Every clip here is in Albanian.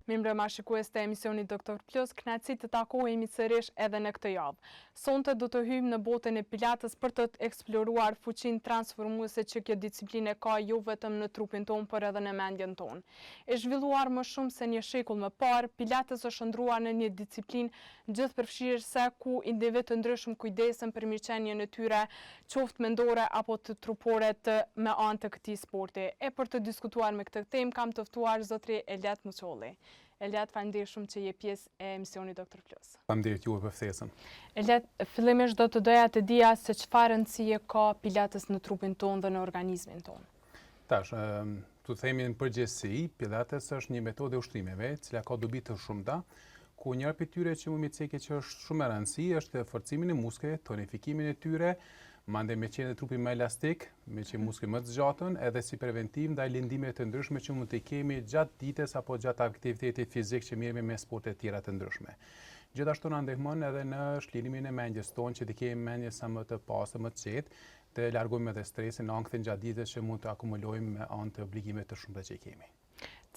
Mirëmbrëma shikues të emisionit Doktor Plus, kënaqësi të takohemi sërish edhe në këtë javë. Sonte do të hyjmë në botën e pilates për të eksploruar fuqinë transformuese që kjo disiplinë ka jo vetëm në trupin tonë, por edhe në mendjen tonë. E zhvilluar më shumë se një shekull më parë, pilates është ndruar në një disiplinë gjithëpërfshirëse ku individ të ndryshëm kujdesen për mirëqenien e tyre, qoftë mendore apo të trupore me anë të këtij sporti. E për të diskutuar me këtë temë kam të ftuar zotri Eliat Muçolli. Eliat, faleminderit shumë që je pjesë e emisionit Doktor Plus. Faleminderit juve për ftesën. Eliat, fillimisht do të doja të dija se çfarë rëndësie ka pilates në trupin tonë dhe në organizmin tonë. Tash, të themi në përgjithësi, pilates është një metodë e ushtrimeve, e cila ka dobi të shumta, ku njëra prej tyre që më cekë që është shumë e rëndësishme është forcimin e muskuleve, tonifikimin e tyre, mandej me qenë trupi më elastik, me qenë muskujt më të zgjatën, edhe si preventiv ndaj lindimeve të ndryshme që mund të kemi gjatë ditës apo gjatë aktivitetit fizik që merremi me sporte të tjera të ndryshme. Gjithashtu na ndihmon edhe në shlirimin e mendjes tonë, që të kemi mendje sa më të pastër, më të qetë, të largojmë edhe stresin, ankthën gjatë ditës që mund të akumulojmë me anë të obligimeve të shumta që kemi.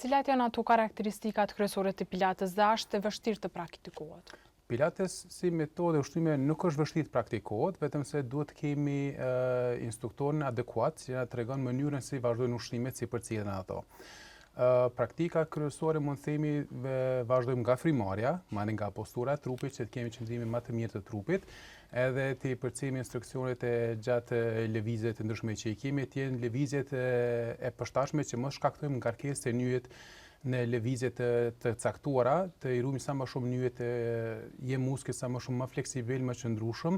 Cilat janë ato karakteristikat kryesore të pilates dhe është e vështirë të praktikohet? Pilates si metodë e ushtrime nuk është vështirë të praktikohet, vetëm se duhet të kemi instruktorin adekuat që na tregon mënyrën si vazhdojnë ushtrimet, si përcjellen ato. Praktika kryesore mund të themi vazhdojmë nga frymarrja, marrim nga postura e trupit që të kemi qëndrimin më të mirë të trupit, edhe të përcjellim instruksionet e gjatë lëvizjeve të ndryshme që i kemi, të jenë lëvizjet e përshtatshme që mos shkaktojmë ngarkesë të nyjet në lëvizje të caktuara, të i ruajmë sa më shumë nyjet, je muskujt sa më shumë më fleksibil, më qëndrueshëm,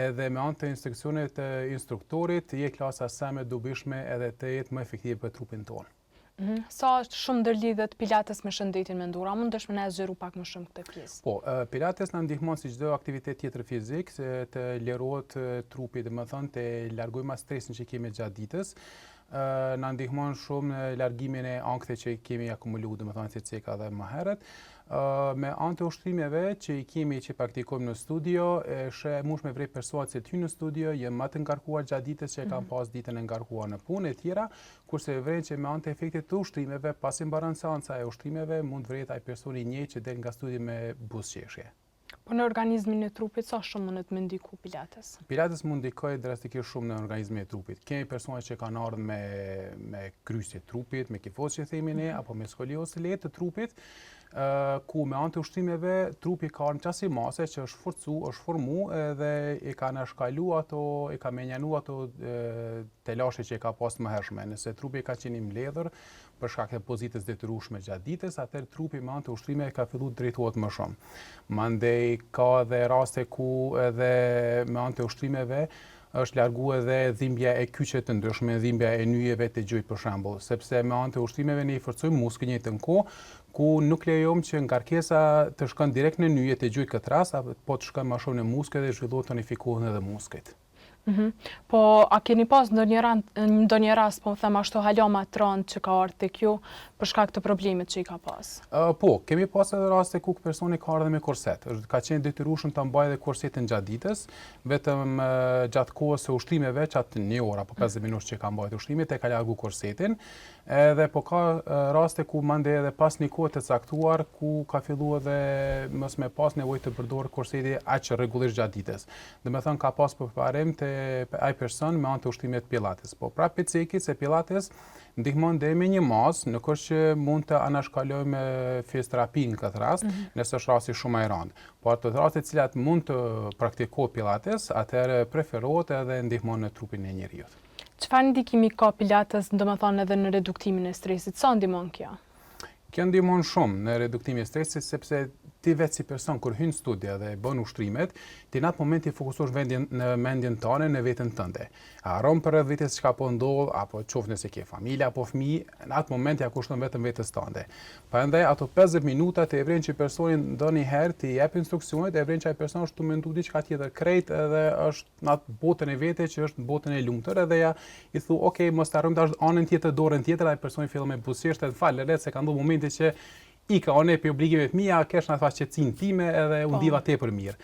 edhe me anë të instruksionet të instruktorit të jetë klasa sa më dobishme edhe të jetë më efektive për trupin tonë. Sa është shumë ndërlidhet pilates me shëndetin mendor? A mundesh më na zgjeru pak më shumë këtë pjesë? Po, pilates na ndihmon si çdo aktivitet tjetër fizik të lirohet trupi, domethënë të largojmë stresin që kemi gjatë ditës. Na ndihmon shumë në largimin e ankthe që kemi akumuluar, domethënë si ceka dhe më herët. Me anë të ushtrimeve që i kemi që praktikojmë në studio, mund me vrej persona që të hyjnë në studio, janë më të ngarkuar gjatë ditës që kanë pas ditën e ngarkuar në punë e tjera, kurse vren që me anë të efektit të ushtrimeve, pasi mbaron seanca e ushtrimeve, mund vret ai personi i njëjtë që del nga studio me buzëqeshje. Po në organizmin e trupit, sa shumë mund të më ndiku pilates? Pilates mund ndikojë drastikisht shumë në organizmin e trupit. Kemi persona që kanë ardhur me krysje të trupit, me kifozë që themi ne, apo me skoliozë lehtë të trupit, ku me anë të ushtrimeve trupi ka në qasi mase që është forcu, është formu edhe i ka nashkalu ato, i ka menjanu ato telashe që i ka pas më hershme. Nëse trupi ka qenë i mbledhur për shkak të pozitës detyrueshme gjatë ditës, atëherë trupi me anë të ushtrimeve ka filluar drejtohet më shumë. Mandej ka edhe raste ku edhe me anë të ushtrimeve është larguar edhe dhimbja e kyçe të ndryshme, dhimbja e nyjeve të gjujt për shembull, sepse me anë të ushtrimeve ne i forcojmë muskujt njëjtën kohë, ku nuk lejojmë që ngarkesa të shkon direkt në nyje të gjujt këtë rast, po të shkon më shumë në muskujt dhe zhvillohet tonifikohen edhe muskujt. Po, a keni pas ndonjë rast, po them ashtu hala më të rënd që ka ardhur tek ju për shkak të problemit që i ka pas? Po, kemi pas edhe raste ku personi ka ardhur me korset. Ka qenë detyrueshëm ta mbajë edhe korsetin gjatë ditës, vetëm gjatë kohës së ushtrimeve, çatë 1 orë apo 50 minutë që ka mbajtur ushtrimet, e ka largu korsetin. Edhe po ka raste ku mandej edhe pas një kohe të caktuar ku ka filluar edhe mos me pas nevojë të përdor korseti aq rregullisht gjatë ditës. Domethënë ka pas përparim te ai person me anë të ushtrimet pilates. Po prapë ceki se pilates ndihmon deri me një mas, nuk është që mund të anashkalojmë fizioterapi në këtë rast, nëse është rasti shumë i rëndë. Por të rastet të cilat mund të praktikohet pilates, atëherë preferohet edhe ndihmon në trupin e njeriu. Çfarë ndikimi ka pilates, domethënë edhe në reduktimin e stresit? Sa ndihmon kjo? Kjo ndihmon shumë në reduktimin e stresit, sepse ti vetë si person kur hyn në studio dhe bën ushtrimet, ti në atë moment i fokusosh në mendjen tënde, në veten tënde. Harron për vetes çka po ndodh, apo qoftë nëse ke familje apo fëmijë, në atë moment ja kushton vetëm vetes tënde. Prandaj ato 50 minuta të vren që personi ndonjëherë ti jep instruksionet, e vren që ai person është të mendu diçka tjetër krejt edhe është në atë botën e vete që është botën e lumtur edhe ja i thu, "Ok, mos ta harrojmë tash anën tjetër, dorën tjetër", ai personi fillon me buzëqeshje, fal, le se ka ndodhur momente që i ka one për obligimet mia, kesh në thashë qetësinë time edhe u ndiva tepër mirë.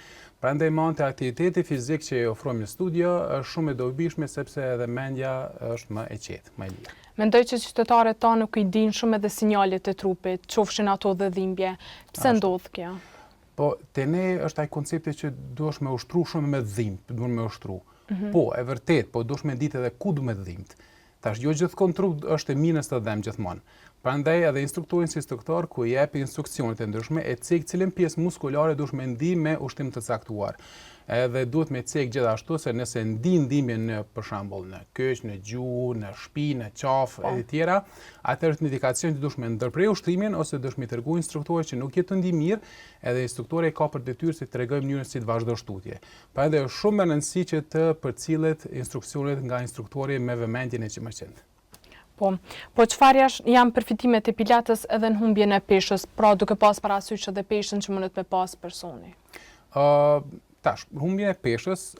Prandaj me anë të aktiviteti fizik që ofrojmë në studio është shumë e dobishme sepse edhe mendja është më e qetë, më e lirë. Mendoj që qytetarët ta nuk i dinë shumë edhe sinjalet e trupit, qofshin ato dhe dhimbje. Pse ndodh kjo? Po, te ne është ai koncepti që duhesh me ushtru shumë me dhimbë, duhen me ushtru. Po, e vërtet, po duhesh me ditë edhe ku du me dhimbët. Tash, jo gjithkohë trup është e minës të dhemë gjithmonë. Prandaj edhe instruktorin si instruktor ku i jep instruksionet e ndryshme e cek cilën pjesë muskulare duhesh me ndi me ushtim të caktuar. Edhe duhet me cek gjithashtu se nëse ndimbje në për shembull në kyç, në gjuhë, në shpinë, në qafë e tjera, atëherë është një indikacion që duhesh me ndërprej ushtrimin ose duhesh me tregu instruktorit që nuk jetë ndi mirë, edhe instruktori ka për detyrë se të tregojë mënyrën si të vazhdosh tutje. Prandaj është shumë e rëndësishme që të përcillet instruksionet nga instruktori me vëmendjen e 100%. Po çfarë janë përfitimet e pilates edhe në humbjen e peshës, pra duke pas parasysh edhe peshën që mundet me pas personi? Tash, humbjen e peshës,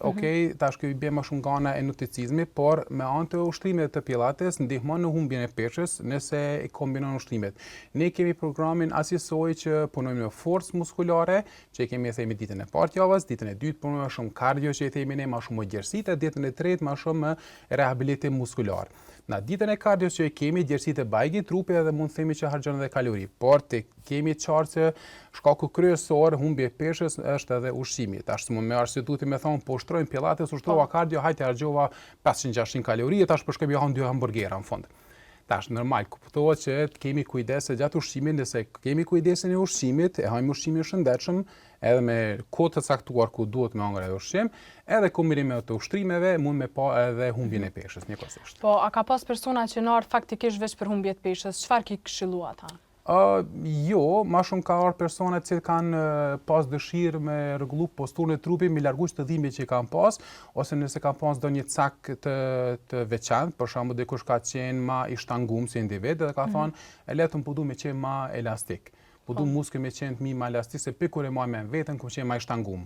tash kjo i bie më shumë nga ana e nutricizmit, por me anë të ushtrimet të pilates ndihmon në humbjen e peshës nëse e kombinon ushtrimet. Ne kemi programin asisoj që punojmë në forcë muskulare, që kemi themi ditën e parë të javës, ditën e dytë punojmë më shumë kardio që i themi ne, më shumë gjerësitë, ditën e tretë më shumë rehabilitim muskular. Na ditën e kardios që kemi gjerësitë e bajgi trupi edhe mund të themi që harxhon edhe kalori, por te kemi qartë se shkaku kryesor humbje peshës është edhe ushqimi. Tash mund me arsyetuti me thonë po ushtrojmë pilates, ushtrova kardio, hajde harxhova 500-600 kalori, tash po shkoj han 2 hamburgera në fund. Tash normal kuptohet që kemi kujdes gjatë ushqimit, nëse kemi kujdesin e ushqimit, e hajmë ushqimin e shëndetshëm, edhe me kohë të caktuar ku duhet me hëngrë ushqim, edhe kombinime të ushtrimeve mund me pa edhe humbjen e peshës njëkohësisht. Po, a ka pas persona që në ardhë faktikisht veç për humbje të peshës, çfarë ki këshillua ata? Jo, ma shumë ka ardhur persona që kanë pas dëshirë me rregullu posturën e trupit, me largu çdo dhimbje që kanë pas, ose nëse kanë pas ndonjë cak të veçantë, për shembull dikush ka qenë ma i shtanguar si individ dhe ka thonë, e letëm po du me qenë ma elastik. Po du muskël me qenë mi ma elastik, se pikur e majme në vetën, ku qenë ma i shtanguar.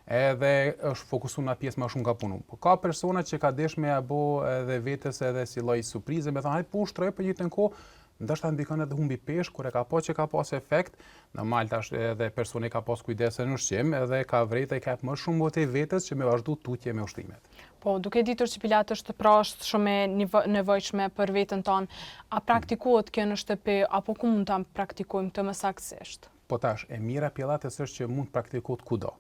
Edhe është fokusu në pjesë ma shumë ka punu. Po ka persona që ka desh me abo edhe vetës edhe si lloj surprize, me thonë, hajde po ushtroj për njëjtën kohë, ndoshta ndikon edhe humbi peshë, kur e ka pa që ka pas efekt, normal tash edhe personi ka pas kujdese në ushqim, edhe ka vrejtë e ka më shumë motiv vetës që me vazhdu tutje me ushtrimet. Po, duke ditur që pilates është pra është shumë e nevojshme për vetën tonë, a praktikohet kjo në shtëpi, apo ku mund ta praktikojmë të më saktësisht? Po tash, e mira pilates është që mund praktikohet kudo.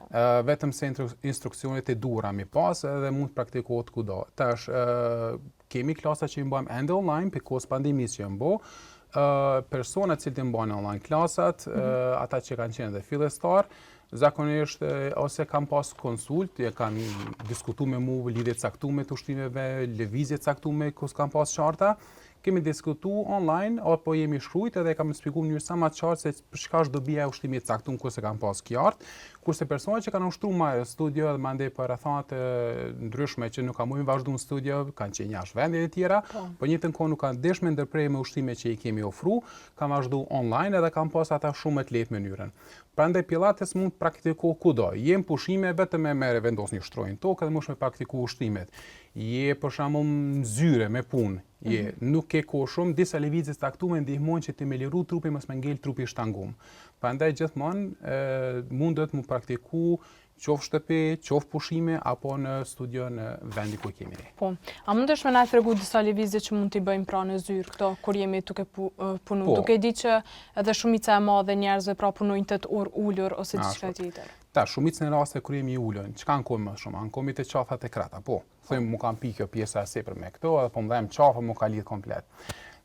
Vetëm se instruksionet e duhura mi pas edhe mund praktikohet kudo. Tash, kemi klasa që i bëjmë ende online, për kohës pandemisë që i bëjmë, personat që i bëjmë online klasat, ata që kanë qenë dhe fillestar, zakonisht ose kanë pas konsult, kanë diskutu me mu lidhje caktume të ushtimeve, lëvizje caktume, kus kanë pas qarta, kemi diskutu online, apo jemi shkrujt edhe kam shpjeguar në mënyrë sa më të qartë se për çka është dobia e ushtimit caktuar kurse kanë pas qartë, kurse personat që kanë ushtruar më studio dhe mandej për rrethana të ndryshme që nuk kanë mundë vazhdu në studio, kanë qenë jashtë vendeve të tjera, por njëjtën kohë nuk kanë dëshme ndërprej me ushtimet që i kemi ofru, kanë vazhdu online edhe kanë pas ata shumë të lehtë mënyrën. Prandaj pilates mund praktikohet kudo. Jem pushime vetëm me merr vendos një shtrojnë tokë dhe mund të praktikosh ushtrimet. Je për shembull në zyre me punë, nuk ke kohë shumë, disa lëvizje të caktuara ndihmojnë që të me liru trupi mos me ngel trupi i shtanguar. Prandaj gjithmonë mundet mu praktiku qoftë shtëpi, qoftë pushime, apo në studio në vendi ku kemi ne. Po, a mundesh me na tregu disa lëvizje që mund t'i bëjmë pra në zyrë këto, kur jemi duke punu? Duke di që edhe shumica e madhe njerëzve pra punojnë 8 orë ullur ose diçka tjetër. Ta, shumicën e raste kur jemi ullën, çka ankohem më shumë? Ankohemi te qafat e krata, po. Thojmë mu kam pikë kjo pjesa sipër me këto, edhe po mbajmë qafa mu ka lidh komplet.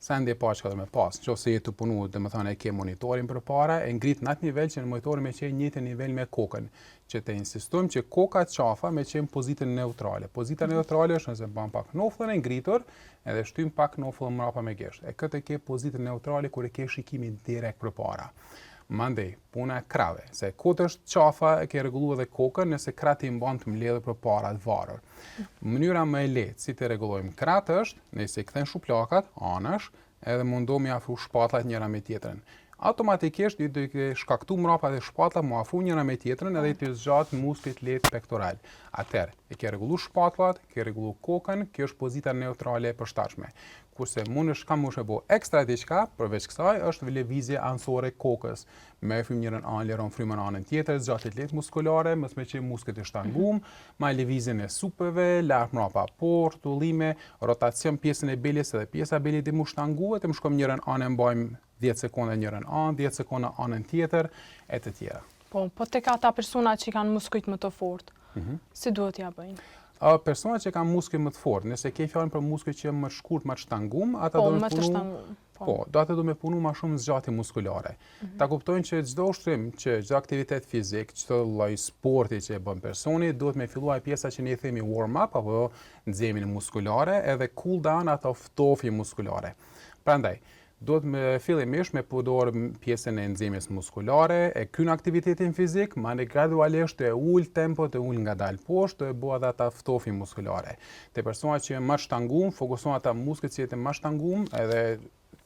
Sa ndje pa që ka dhe me pas, nëse je të punu, dhe më thënë e ke monitorin për para, e ngrit në atë nivel që në monitorin me qenë njëtë nivel me kokën, që të insistojmë që koka qafa me qenë pozitën neutrale. Pozita neutrale është nëse bën pak noflën e ngritur, edhe shtym pak noflën mrapa me gjesht. E këtë e ke pozitën neutrale kur e ke shikimin direkt për para. Mandej, puna e krave, se këtë është qafa e ke rregullu edhe kokën nëse krati mban të mbledhur përpara të varur. Mënyra më e lehtë si të rregullojmë kratë është nëse i kthen shuplakat anash, edhe mundohemi afru shpatallat njëra me tjetrën. automatikisht i duke shkaktu mrapa dhe shpatlla mu afu njëra me tjetrën edhe i të zgjat muskujt letë pektoral. Atëherë, e ke rregullu shpatullat, ke rregullu kokën, kjo është pozita neutrale e përshtatshme. Kurse mundesh ka mush e bo ekstra diçka, përveç kësaj është lëvizje anësore kokës. Me frym njërën anë, liron frymën anën tjetër, zgjatjet letë muskulare, mos me qenë muskujt e shtangum, ma lëvizjen e supeve, lart mrapa poshtë, tullime, rotacion pjesën e belës edhe pjesa e belit i mu shtanguhet, e më shkojmë njërën anë e mbajmë 10 sekonda njërën anë, 10 sekonda anën tjetër, e të tjera. Po tek ata persona që kanë muskujt më të fortë, si duhet ja bëjnë? Persona që kanë muskujt më të fortë, nëse ke fjalën për muskujt që më të shkurt, më të shtangum, ata do të punu. Po, ata do me punu më shumë zgjatje muskulare. Ta kuptojnë që çdo ushtrim, që çdo aktivitet fizik, çdo lloj sporti që e bën personi, duhet me filluar pjesa që ne i themi warm up apo nxemjen muskulare, edhe cool down ato ftofje muskulare. Prandaj, duhet me fillimisht me përdor pjesën e nxemjes muskulare, e kryen aktivitetin fizik, mande gradualisht e ul tempo, të ul ngadalë poshtë, të bëu edhe ata ftofje muskulare. Te persona që më shtangum, fokuson ata muskujt që janë më shtangum, edhe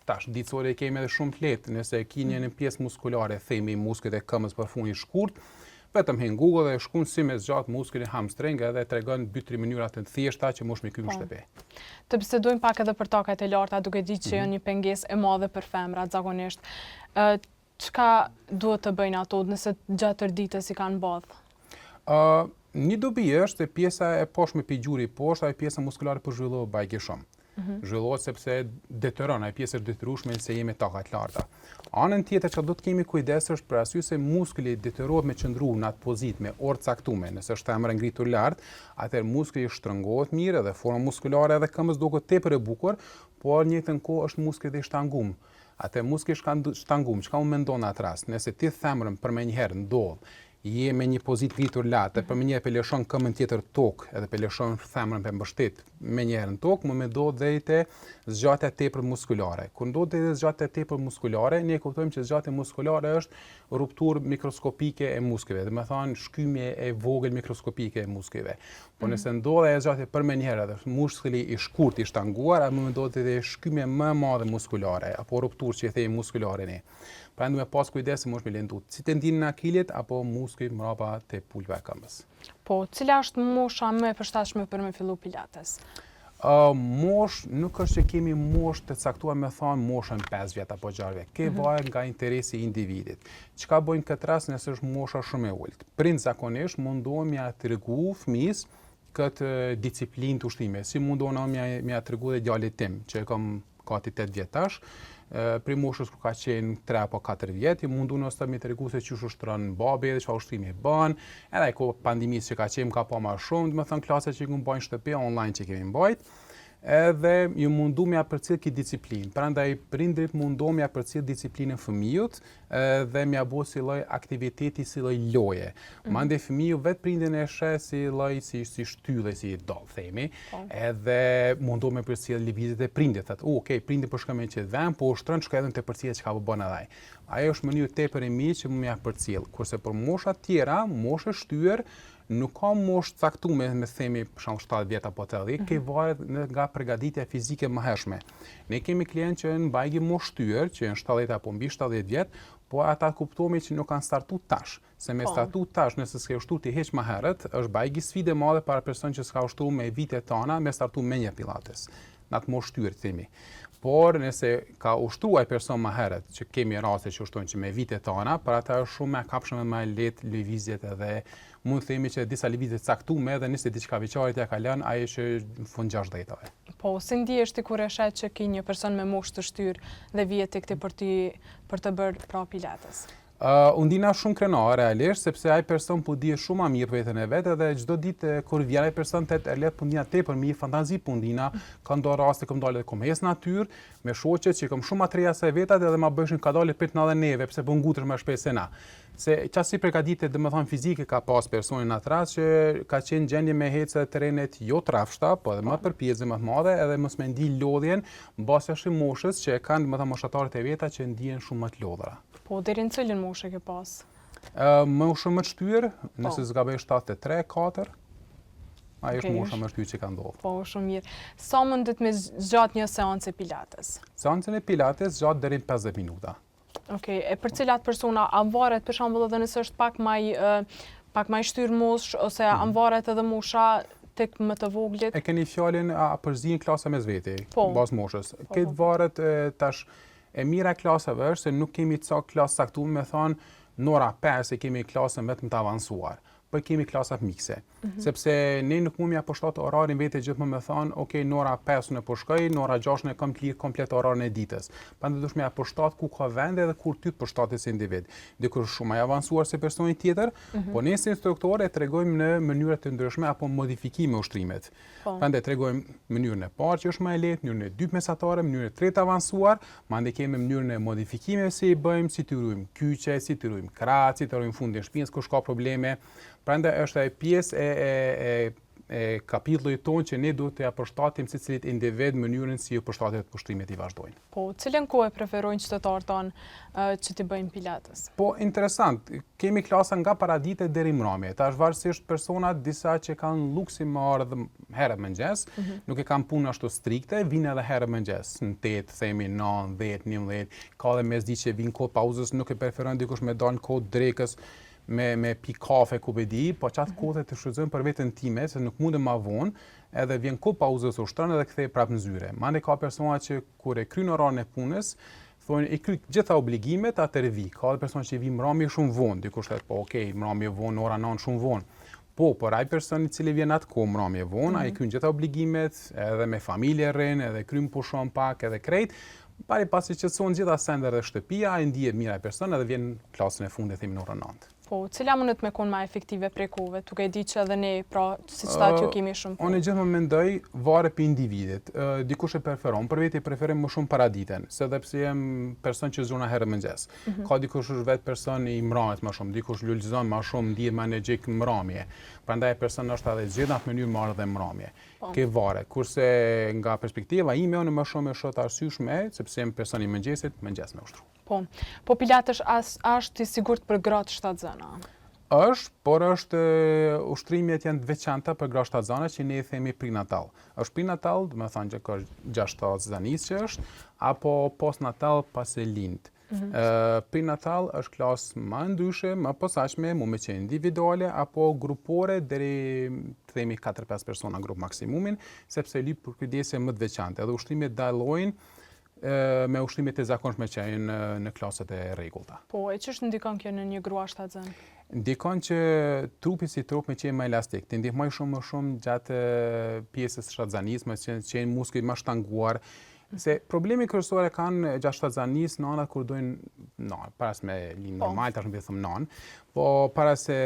tash ditësore kemi edhe shumë të lehtë, nëse keni një pjesë muskulare, themi muskujt e këmbës përfuni shkurt, vetëm hin Google dhe shkon si me zgjat muskulin hamstring edhe tregon 2-3 mënyra të thjeshta që mosh me kry në shtëpi. Të bisedojmë pak edhe për takat e larta, duke ditë që janë një pengesë e madhe për femrat zakonisht. Çka duhet të bëjnë ato nëse gjatë tërë ditës i kanë badh? Një dobi është e pjesa e poshtme pi gjuri poshtë, ajo pjesa muskulare po zhvillohet bajke shumë. Zhvillohet sepse detyron, ai pjesë është detyrueshme se jemi takat larta. Anën tjetër që do të kemi kujdes është për arsye se muskuli detyrohet me qëndru në atë pozitë me orë caktume, nëse është femra ngritur lart, atëherë muskuli shtrëngohet mirë dhe forma muskulare edhe këmbës duket tepër e bukur, por në njëjtën kohë është muskuli i shtangum. Atë muskuli shtangum, çka u mendon në atë rast? Nëse ti themrën për më një herë ndodh je me një pozitë ngritur lart, për më një peleshon këmbën tjetër tokë, edhe peleshon themrën për mbështet me një herë në tokë, më ndodh dhe zgjatja tepër muskulare. Kur ndodh dhe zgjatja tepër muskulare, ne kuptojmë që zgjatja muskulare është rupturë mikroskopike e muskujve, dhe me thonë shkymje e vogël mikroskopike e muskujve. Po nëse ndodh e zgjatja për më një herë, dhe muskuli i shkurt i shtanguar, më ndodh dhe shkymje më e madhe muskulare, apo rupturë që i themi muskulare ne. Pra ndu me pas kujdes se mosh me lëndu si tendinë në akilit apo muskujt mrapa te pulpa e këmbës. Po, cila është mosha më e përshtatshme për me fillu pilates? Mosh, nuk është që kemi mosh të caktuar me thonë moshën 5 vjet apo 6 vjet. Ke varet nga interesi i individit. Çka bojnë këtë rast nëse është mosha shumë e ulët? Prind zakonisht mundohen m'ia tregu fëmis këtë disiplinë të ushtrime. Si mundohen m'ia tregu dhe djalit tim, që kam gati 8 vjetash, për moshës kur ka qenë 3 apo 4 vjet, i mundu nësë të mi të regu se qysh ushtron babi dhe çfarë ushtrimi bën, edhe ko pandemisë që ka qenë ka pa ma shumë, dhe më thënë klaset që i këmë bajnë shtëpi online që kemi mbajt, edhe ju mundu me apërcil ki disiplinë. Prandaj prindrit mundu me apërcil disiplinën fëmijut dhe me abo si lloj aktiviteti, si lloj loje. Mande fëmiju vetë prindin e sheh si lloj si shtylle, si doll themi, edhe mundu me përcil lëvizjet e prindit. Thotë, okay, prindi po shkon me qetë vend, po ushtron shko edhe të përcil çka po bën edhe ai. Ajo është mënyrë tepër e mirë që më përcil. Kurse për mosha tjera, moshë shtyr, nuk ka moshë caktuar me themi për shembull 7 vjet apo 80, ke varet nga përgatitja fizike më hershme. Ne kemi klientë që në bajgi moshë shtyr, që janë 70 apo mbi 70 vjet, po ata kuptohemi që nuk kanë startu tash. Se me startu tash, nëse s'ke ushtru ti heq më herët, është bajgi sfide madhe para person që s'ka ushtru me vitet tona, me startu me një pilates. Në atë moshë shtyr themi. Por nëse ka ushtruar person më herët, që kemi raste që ushtrojnë që me vitet tona, për ata është shumë më kapshme më lehtë lëvizjet edhe mund të themi që disa lëvizje caktuar edhe nëse diçka veçarit ja ka lënë ai që në fund 60-tave. Po, si ndihesh ti kur e shet që ki një person me moshë të shtyr dhe vihet tek ti për të bërë pra pilates? Unë ndina shumë krenar realisht, sepse ai person po di shumë më mirë vetën e vetë dhe çdo ditë kur vjen ai person tet e let po ndina tepër mirë fantazi po ndina, ka ndo raste kam dalë kom hes natyrë me shoqet që kam shumë atreja se vetat edhe ma bëshin ka dalë prit në edhe neve pse po ngutesh më shpejt se na. Se qasi përgatitje domethënë fizike ka pas personin atë rast që ka qenë gjendje me hecë terrenet jo trafshta, po edhe më përpjezë më të madhe edhe mos me ndi lodhjen mbasi ashtu moshës që kanë domethënë moshatarët e veta që ndihen shumë më të lodhura. Po, deri në cilën moshë ke pas? Moshë më të shtyr, nëse zgaboj 73-4, ajo është mosha më e shtyr që ka ndodhur. Po, shumë mirë. Sa mundet me zgjat një seancë pilates? Seancën e pilates zgjat deri në 50 minuta. Okej, e për cilat persona a varet për shembull edhe nëse është pak më i shtyr mosh ose a varet edhe mosha tek më të voglit? E keni fjalën a përzin klasa mes veti, Po. bazë moshës. Këtë varet tash e mira e klasave është se nuk kemi klasë saktuar, me thonë nora 5 e kemi klasën vetëm të avancuar, për kemi klasat mikse. Sepse ne nuk mund mja përshtatë orarin vete gjithmonë me thonë, ok, nora 5 në përshkoj, nora 6 në kam të lirë komplet orarin e ditës. Prandaj duhet mja përshtatë ku ka vende dhe kur ty të përshtatë si individ. Dikur shumë më i avancuar se personi tjetër, po ne si instruktorë e tregojmë në mënyra të ndryshme apo modifikime ushtrimet. Prandaj tregojmë mënyrën e parë që është më e lehtë, mënyrën e dytë mesatare, mënyrën e tretë avancuar, mandej kemi mënyrën e modifikimeve si i bëjmë, si të rujmë kyçe, si të rujmë kraç, si të rujmë fundin e shtëpisë kur ka probleme. Prandaj është ai pjesë e kapitullit tonë që ne duhet t'ia përshtatim secilit individ mënyrën si ju përshtatet ushtrimet i vazhdojnë. Po, cilën kohë preferojnë qytetarët tonë që t'i bëjnë pilates? Po, interesant. Kemi klasa nga paradite deri mramje. Tash varësisht personat disa që kanë luksi më ardhë herë mëngjes, nuk e kanë punë ashtu strikte, vinë edhe herë mëngjes, në 8, themi 9, 10, 11, ka dhe mesditë që vinë kohë pauzës, nuk e preferojnë dikush me dalë në kohë drekës, me pi kafe ku bedi, po qatë kohë të shfrytëzojmë për veten time, se nuk mundem ma vonë, edhe vjen kohë pauzës ushtrën edhe kthej prapë në zyre. Mande ka persona që kur e kryen orarin e punës, thonë i kry gjitha obligimet atëherë vi. Ka edhe persona që vi mramje shumë vonë, dikush thotë po okay, mramje vonë, ora 9 shumë vonë. Po, por ai person i cili vjen atë kohë mramje vonë, ai kryen gjitha obligimet, edhe me familje rrin, edhe kryen pushon pak, edhe krejt. Pasi që son gjitha sendet dhe shtëpia, ai ndihet mirë ai person edhe vjen klasën e fundit themi në orën 9. Po, cila mundet me konë ma efektive prej kohëve, duke di që edhe ne, pra, si që ta që kemi shumë Unë gjithmonë mendoj, varet për individit. Dikush e preferon, për veti preferim më shumë paraditen, se dhe pse jem person që zona herë mëngjes. Ka dikush është vetë person i mramjes më shumë, dikush lullëzon më shumë, ndihet më energjik mramje. Prandaj person është edhe zgjedh në mënyrë marrë dhe mramje. Ke varet. Kurse nga perspektiva ime unë më shumë e shoh të arsyeshme, sepse jam person i mëngjesit, mëngjes me ushtru. Po pilates është i sigurt për gratë shtatzëna? Është, por është ushtrimet janë të veçanta për gratë shtatzëna që ne i themi prenatal. Është prenatal, do të thonë që ka 6 zanis që është, apo postnatal pas e lind. Prenatal është klasë më ndryshe, më posaçme, mund me qenë individuale apo grupore deri themi 4-5 persona grup maksimumin, sepse lyp për kujdese më të veçanta. Edhe ushtrimet dallojnë me ushtrimet e zakonshme që janë në klasat e rregullta. Po, e ç'është ndikon kjo në një grua shtatzën? Ndikon që trupi si trup me qenë më elastik, të ndihmoj shumë gjatë pjesës shtatzanisë, me qenë muskujt më shtanguar. Se problemi kryesor e kanë gjatë shtatzanisë nëna kur dojnë para se me lind normal, tash më them non, po para se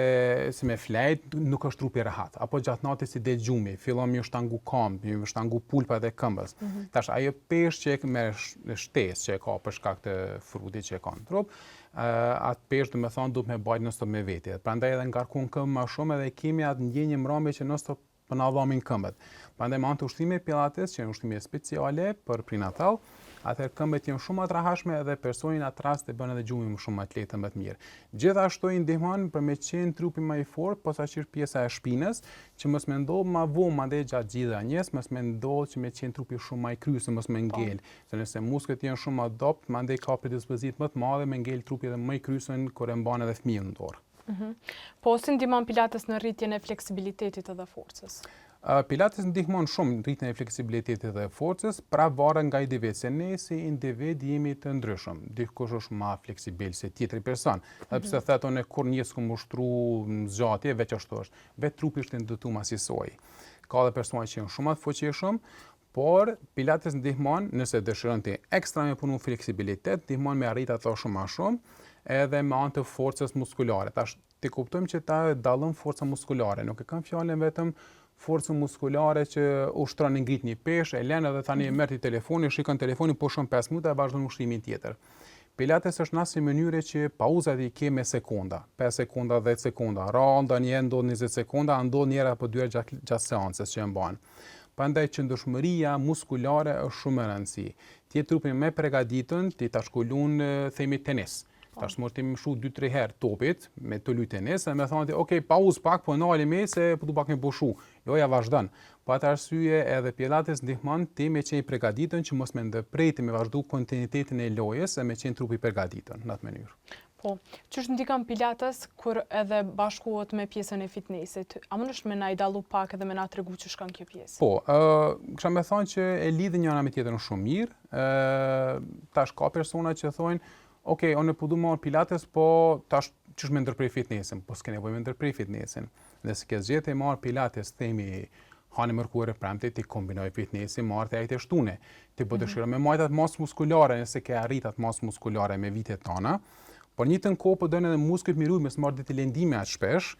me flejt nuk është trupi rehat, apo gjatë natës si del gjumi, fillon më shtangu këmbë, më shtangu pulpat e këmbës. Tash ajo peshë që me shtesë që e ka për shkak të frutit që e ka në trup, atë peshë do të thonë duhet me bajt non-stop me veti. Prandaj edhe ngarkon këmbë më shumë edhe kemi atë ndjenjë mbrëmje që non-stop po na dhamin këmbët. Prandaj me anë të ushtrime pilates, që janë ushtrime speciale për prenatal, atëherë këmbët janë shumë më të rehatshme edhe personi në atë rast e bën edhe gjumin më shumë më të lehtë më të mirë. Gjithashtu i ndihmon për me qenë trupi më i fortë, posaçërisht pjesa e shpinës, që mos më ndodh më vonë madje gjatë gjithë anjes, mos më ndodh që me qenë trupi shumë më i kryer, mos më ngel. Se nëse muskujt janë shumë adopt, madje ka predispozit më të madhe me ngel trupi edhe më i kryer kur e mban edhe fëmijën në dorë. Po si ndihmon pilates në rritjen e fleksibilitetit edhe forcës? Pilates ndihmon shumë në rritjen e fleksibilitetit dhe forcës, pra varet nga individ, se ne si individ jemi të ndryshëm. Dikush është më fleksibil se tjetri person. Edhe pse thotë unë kur njës kum ushtru në zgjatje, veç ashtu është. Vetë trupi është ndëtuar asisoj. Ka edhe persona që janë shumë më të fuqishëm, por pilates ndihmon nëse dëshiron ti ekstra me punu fleksibilitet, ndihmon me arrit ato shumë më shumë, edhe me anë të forcës muskulare. Tash ti kuptojmë që ta dallon forca muskulare, nuk e kanë fjalën vetëm forcën muskulare që ushtron ngrit një peshë, e lën edhe tani e merr ti telefonin, shikon telefonin pushon 5 minuta e vazhdon ushtrimin tjetër. Pilates është në asnjë mënyrë që pauzat i ke me sekonda, 5 sekonda, 10 sekonda, ndonjëherë ndodh 20 sekonda, ndodh njëra apo dy herë gjatë seancës që e mban. Prandaj qëndrueshmëria muskulare është shumë e rëndësishme. Ti trupin më përgatitur, ti ta shkolun themi tenis. Tash mos të më shu 2-3 herë topit me të luajtë tenis, me thonë ok, pauzë pak, po nali me se po du pak me boshu. Jo, ja vazhdon. Po atë arsye edhe pilates ndihmon ti me qenë përgatitën që mos me ndërprejti me vazhdu kontinuitetin e lojës e me qenë trupi përgatitën në atë mënyrë. Po, ç'është ndikon pilates kur edhe bashkohet me pjesën e fitnessit? A mundesh me na i dallu pak edhe me na tregu që shkon kjo pjesë? Po, kisha me thonë që e lidhin njëra me tjetrën shumë mirë. Tash ka persona që thonë ok, unë po du marr pilates, po tash ç'është me ndërprej fitnesin, po s'ke nevojë me ndërprej fitnesin. Dhe se ke zgjedhë të marr pilates, themi hanë mërkurë premte, ti kombinoj fitnesin, marrë të ajtë e shtune. Ti po dëshirë me majtë atë masë muskulare, nëse ke arrit atë masë muskulare me vitet tona, por një të në kohë po dojnë edhe muskujt miruj me s'marrë ditë lendime atë shpesh,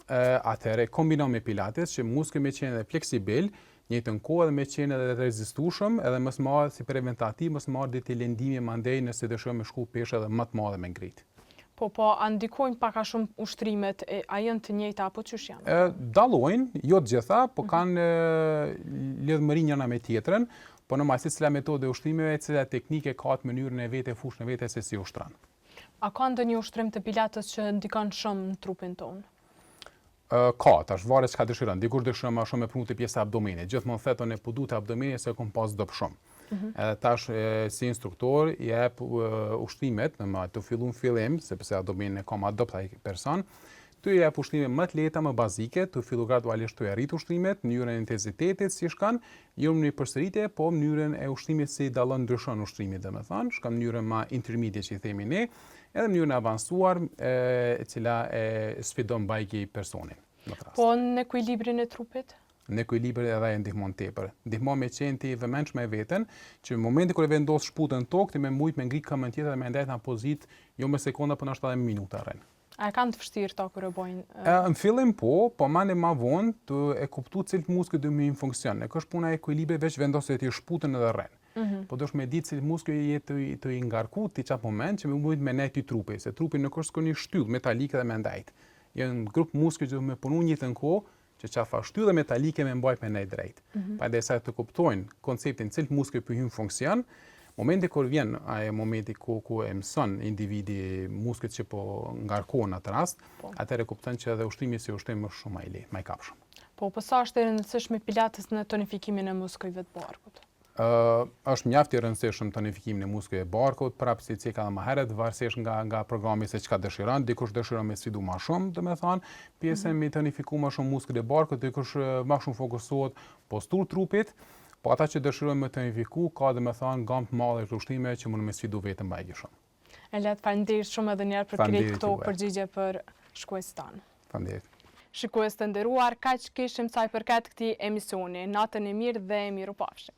atëre kombino me pilates, që muskujt me qenë edhe fleksibil, një të në kohë edhe me qenë edhe rezistueshëm, edhe mësë marrë si preventativ, mësë marrë ditë lendime mandej nëse dëshirë me shku peshë edhe më të madhe me ngrit. Po, a ndikojnë paka shumë ushtrimet, a janë të njëjta apo ç'është janë? Dallojnë, jo të gjitha, po kanë lidhmëri njëra me tjetrën, po në majsi cila metode ushtimeve, cila teknike ka të mënyrën e vete, fushën e vete se si ushtran. A ka ndonjë ushtrim të pilates që ndikon shumë në trupin tonë? Ka, tash varet çka dëshiron. Dikush dëshiron më shumë me punu të pjesa abdomenit. Gjithmonë thotë unë po du të abdomenit se kom pas dop shumë. Edhe tash si instruktor i jep ushtrimet, të fillu në fillim, sepse abdomenin e ka më dop ai person. Tu i jep ushtime më të lehta, më bazike, tu fillu gradualisht të arrit ushtrimet, mënyrën e intensitetit si shkan, jo në përsëritje, po mënyrën e ushtimit si dallon ndryshon ushtrimit, domethënë, shkan mënyrën më intermediate që i themi ne, edhe mënyrën e avancuar e cila e sfidon bajki personin. Po në ekuilibrin e trupit? Në ekuilibrin edhe e ndihmon tepër. Ndihmon me qenë ti vëmendshëm me veten, që në momentin kur e vendos shputën në tokë, ti me mujt me ngrit këmbën tjetër dhe me ndajt në pozitë jo me sekonda, por ndoshta edhe minuta rën. A kanë të vështirë ta kur e bojnë? Në fillim po mane ma vonë të e kuptu cilit muskuj do me funksion. Në kështë puna e ekuilibrit veç vendosë ti shputën edhe rën. Po dosh me ditë cilit muskuj jetë të i ngarku ti çap moment që me mujt me nejt i trupi, se trupi nuk është s'ka një shtyllë metalike dhe me ndajt. Janë grup muskuj që me punu një të në kohë, që qafa shtyllë dhe metalike me mbajt me nejt drejt. Pa dhe sa të kuptojnë konceptin cilit muskuj për hymë funksion, momenti kur vjen ai momenti ku e mëson individi muskujt që po ngarkohen atë rast, atëherë kupton që edhe ushtimi si ushtim është shumë më i lehtë, më i kapshëm. Po sa është e rëndësishme pilates në tonifikimin e muskujve të barkut? Është mjaft i rëndësishëm tonifikimin e muskujve të barkut, prapë si ceka më herët, varësisht nga programi se çka dëshiron, dikush dëshiron me sfidu më shumë, domethënë, pjesën me tonifiku më shumë muskujt e barkut, dikush më shumë fokusohet posturë trupit. Po ata që dëshirojnë me tonifiku, ka domethënë gamë të madhe të ushtrime që mund me sfidu vetëm bajki shumë. Faleminderit shumë edhe një herë për krejt këto përgjigje për shkuesit tanë. Faleminderit. Shikues të nderuar, kaq kishim sa i përket këtij emisioni. Natën e mirë dhe mirupafshim.